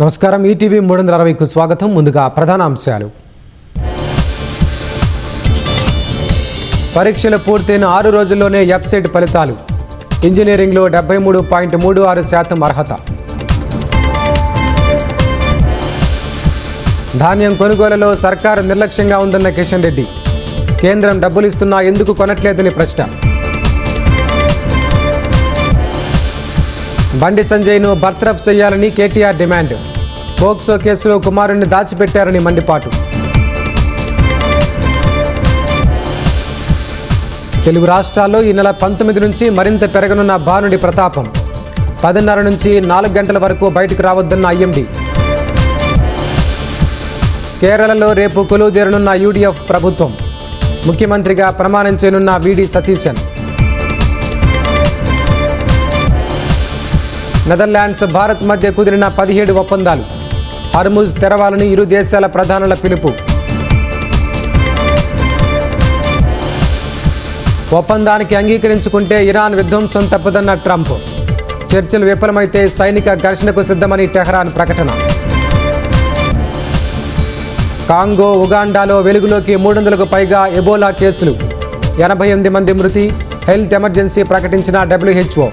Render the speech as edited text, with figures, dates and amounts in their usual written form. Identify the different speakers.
Speaker 1: నమస్కారం. ఈటీవీ 360కు స్వాగతం. ముందుగా ప్రధాన అంశాలు. పరీక్షలు పూర్తయిన 6 రోజుల్లోనే వెబ్సైట్ ఫలితాలు. ఇంజనీరింగ్లో 73.36% అర్హత. ధాన్యం కొనుగోలులో సర్కారు నిర్లక్ష్యంగా ఉందన్న కిషన్ రెడ్డి. కేంద్రం డబ్బులు ఇస్తున్నా ఎందుకు కొనట్లేదని ప్రశ్న. బండి సంజయ్ను బర్తరఫ్ చేయాలని కేటీఆర్ డిమాండ్. పోక్సో కేసులో కుమారుణ్ణి దాచిపెట్టారని మండిపాటు. తెలుగు రాష్ట్రాల్లో ఈ నెల 19 నుంచి మరింత పెరగనున్న భానుడి ప్రతాపం. 10:30 నుంచి 4 గంటల వరకు బయటకు రావద్దన్న ఐఎండీ. కేరళలో రేపు కొలువుదీరనున్న యూడీఎఫ్ ప్రభుత్వం. ముఖ్యమంత్రిగా ప్రమాణం చేయనున్న వీడి సతీశన్. నెదర్లాండ్స్ భారత్ మధ్య కుదిరిన 17 ఒప్పందాలు. హర్ముజ్ తెరవాలని ఇరు దేశాల ప్రధానుల పిలుపు. ఒప్పందానికి అంగీకరించుకుంటే ఇరాన్ విధ్వంసం తప్పదన్న ట్రంప్. చర్చలు విఫలమైతే సైనిక ఘర్షణకు సిద్ధమని టెహ్రాన్ ప్రకటన. కాంగో, ఉగాండాలో వెలుగులోకి 300కు పైగా ఎబోలా కేసులు. 88 మంది మృతి. హెల్త్ ఎమర్జెన్సీ ప్రకటించిన WHO.